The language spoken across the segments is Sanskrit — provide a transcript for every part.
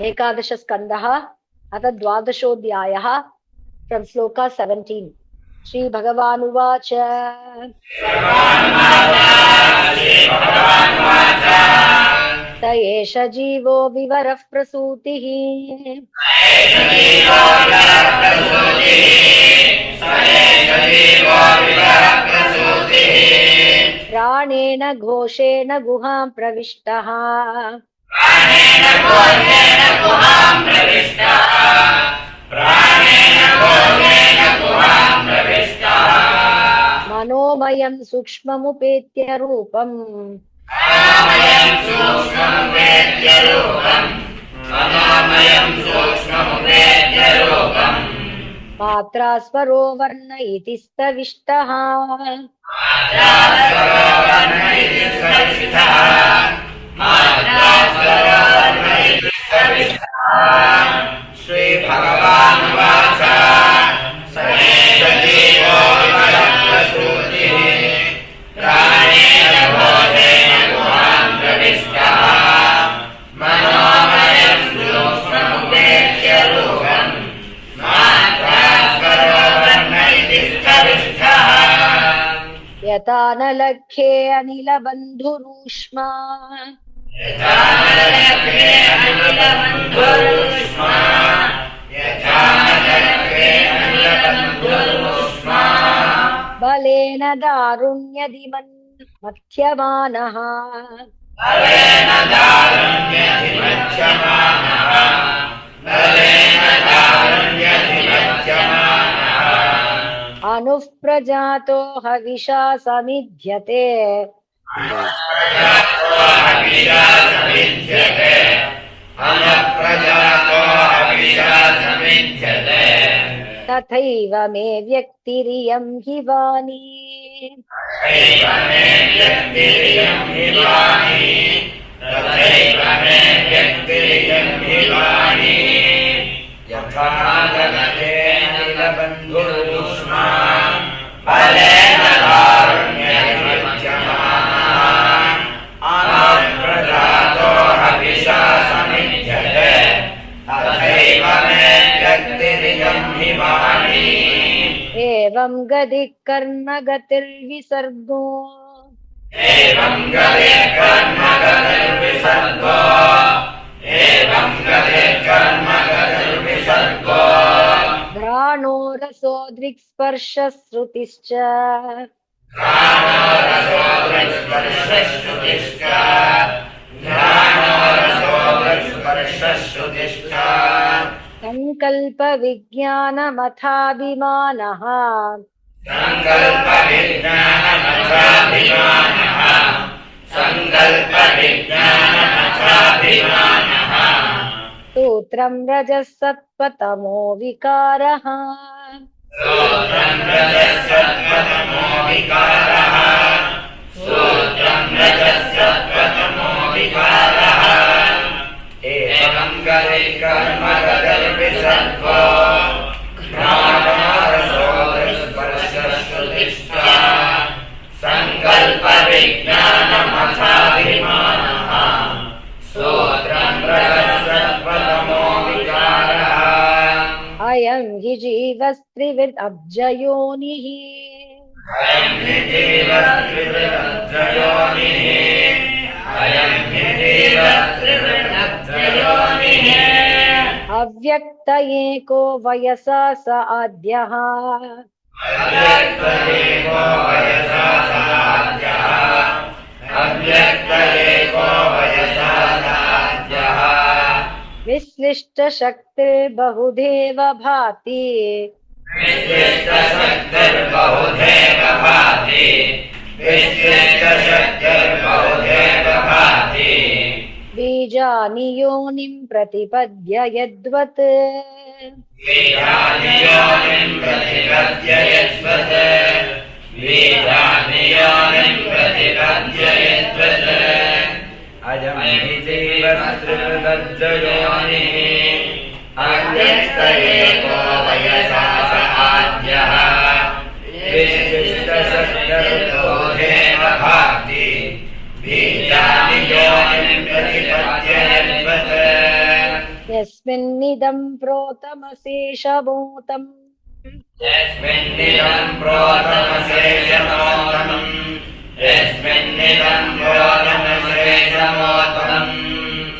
एकादश स्कंदः अथ द्वादशोऽध्यायः फ्रॉम श्लोक 17 श्री भगवानुवाच स एष जीवो विवरः प्रसूतिः प्राणेन घोषेण गुहां प्रविष्टः मनोमयं सूक्ष्ममुपेत्य रूपम् मात्रा स्वरो वर्ण इति स्तविष्टः श्री भगवानुवाच स एष जीवो विवरः प्रसूतिः प्राणेन घोषेण गुहां प्रविष्टः मनोमयं सूक्ष्ममुपेत्य रूपम् मात्रा स्वरो वर्ण इति स्तविष्टः यथा न लक्ष्ये अनिलबन्धुरूष्मा बलेन दारुण्यधिमन्मथ्यमानः अनुः प्रजातो हविषा समिध्यते तथैव मे व्यक्तिरियं हि वाणी यथा गगने अनिलबन्धुरूष्मा बलेन दारुण्यधिमथ्यमानः अनुप्रजातो हविषा समिध्यते तथैव मे व्यक्तिरियं हि वाणी एवं गतिः कर्म गतिर्विसर्गो घ्राणो रसो दृक्स्पर्शश्रुतिश्च संकल्प विज्ञानमथाभिमानः सूत्रं रजसत्पतमो विकारः एवं गते कर्म गतिर्विसर्गो घ्राणरसो दृक्स्पर्शश्रुतिश्च संकल्प विज्ञानमथाभिमानः सूत्रं रजसत्पतमो विकारः अयं हि जीवस्त्रिविध अब्जयोनिः अव्यक्त एको वयसा स आद्यः विश्लिष्ट शक्तिर्बहुधेव भाति बीजानि योनिं प्रतिपद्य यद्वत् अयं हि जीवस्त्रिविधज्जयोनिः अव्यक्त एको वयसा स आद्यः विशिष्टशक्तिर्बहुधेव भाति बीजानि प्रतिपद्ययद्वत् यस्मिन्निदं प्रोतमशेषभूतम् यस्मिन्निदं प्रोतमशेषमोतम् यस्मिन्निदं प्रोतमशेषमोतम्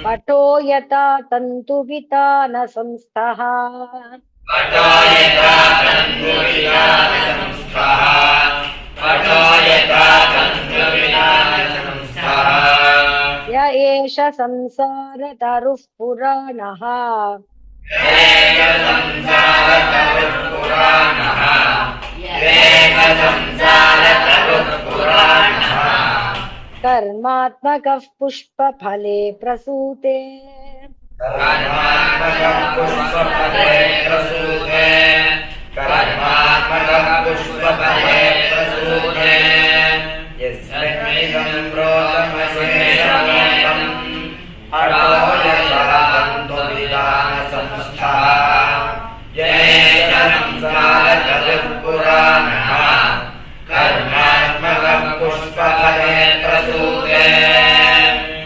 पटो यथा तन्तुवितान संस्थः पटो यथा तन्तुवितानसंस्थः पटो यथा तन्तुवितानसंस्थः य एष संसारतरुः पुराणः येष संसारतरुः पुराणः येष संसारतरुः पुराणः कर्मात्मकः पुष्पफले प्रसूते कर्मात्मकः पुष्पफले प्रसूते कर्मात्मकः पुष्पफले प्रसूते यस्मिन्निदं प्रोतमशेषमोतम् पटो यथा तन्तुवितानसंस्थः येष संसारतरुः पुराणः कर्मात्मकः पुष्पफले प्रसूते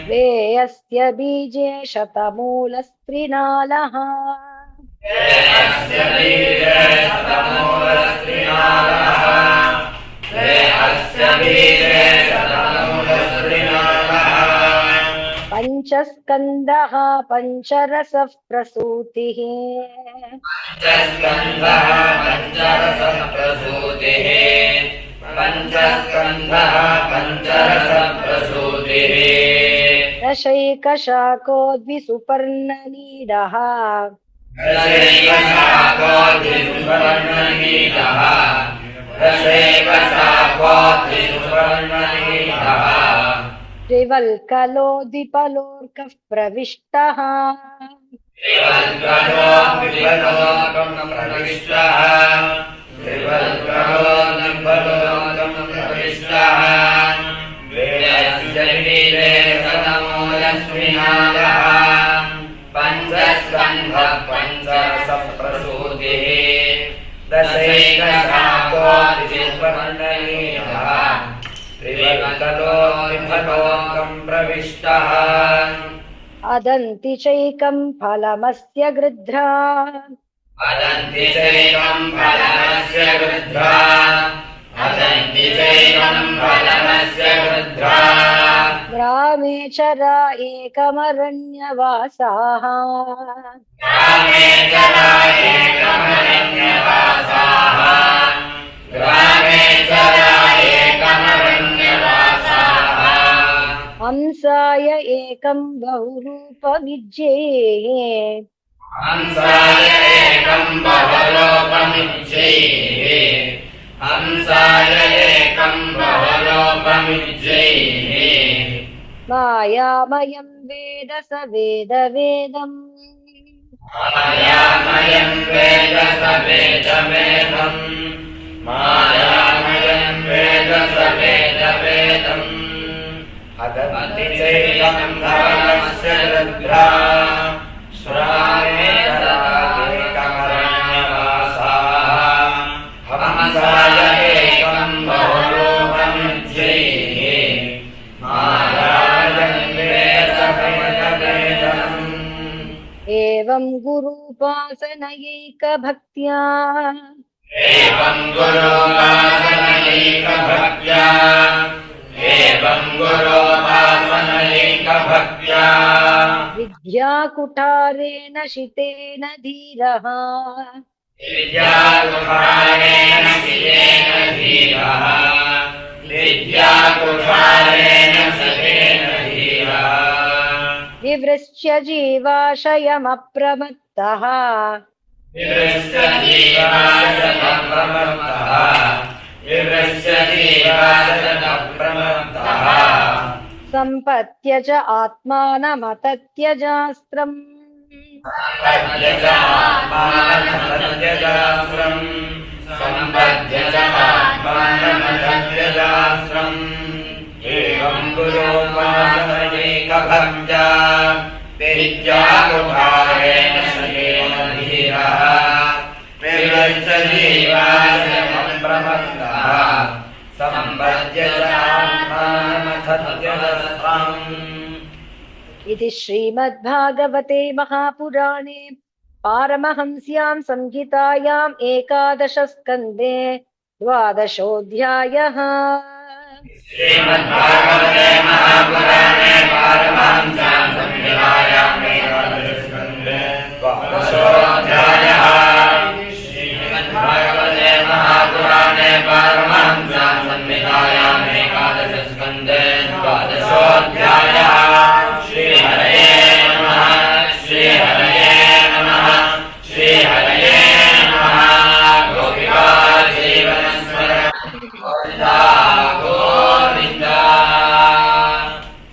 वेयस्य बीजे शतमूलस्त्रिनालः अस्य बीजे शतमूलस्त्रिनालः अस्य बीजे शतमूलस्त्रिनालः पञ्चस्कन्धः पञ्चरसः प्रसूतिः पञ्चस्कन्धः पञ्चरसः प्रसूतिः पञ्चस्कन्धः पञ्चरसः प्रसूतिः दशैकशाकोद्विसुपर्णनीडः दशैकशाकोद्विसुपर्णनीडः दशैकशाकोद्विसुपर्णनीडः त्रिवल्कलोद्विपलोर्कः प्रविष्टः त्रिवल्कलोद्विपलोर्कं प्रविष्टः त्रिवल्कलोद्विपलोर्कं प्रविष्टः वेदस्य बीजे शतमूलस्त्रिनालः पञ्चस्कन्धः पञ्चरसः प्रसूतिः दशैकशाकोद्विसुपर्णनीडः त्रिवल्कलोद्विपलोर्कं प्रविष्टः अदन्ति चैकं फलमस्य गृध्रा अदन्ति चैकं फलमस्य गृध्रा अदन्ति चैकं फलमस्य गृध्रा ग्रामे चरा एकमरण्यवासाः ग्रामे चरा एकमरण्यवासाः ग्रामे चरा एकमरण्यवासाः हंसाय एकं बहुरूपमिज्येः हंसाय एकं बहुरूपमिज्येः हंसाय एकं बहुरूपमिज्येः मायामयं वेद स वेदवेदम् मायामयं वेद स वेदवेदम् मायामयं वेद स वेदवेदम् अदन्ति चैकं फलमस्य गृध्रा श्रावे एकमरण्यवासाः हंसाय एकं बहुरूपमिज्येः मायामयं वेद स वेदवेदम् एवं गुरूपासनयैकभक्त्या एवं गुरोपासनैकभक्त्या एवं गुरोपासनैकभक्त्या विद्याकुठारेण शितेन धीरः विद्याकुठारेण शितेन धीरः विद्याकुठारेण शितेन धीरः विवृश्य जीवाशयमप्रमत्तः विवृश्य जीवाशयमप्रमत्तः विवृश्य जीवाशयमप्रमत्तः सम्पत्य च आत्मानमतत्यजास्त्रम् सम्पद्य च आत्मानमतत्यजास्त्रम् सम्पद्य च आत्मानमतत्यजास्त्रम् एवं गुरोपासनैकभक्त्या विद्याकुठारेण शितेन धीरः विवृश्य जीवाशयमप्रमत्तः सम्पद्य च आत्मानमतत्यजास्त्रम् इति श्रीमद्भागवते महापुराणे पारमहंस्यां संहितायाम् 11 स्कन्धे 12-ओऽध्यायः। श्रीमद्भागवते महापुराणे पारमहंस्यां संहितायां 11 स्कन्धे 12-ओऽध्यायः।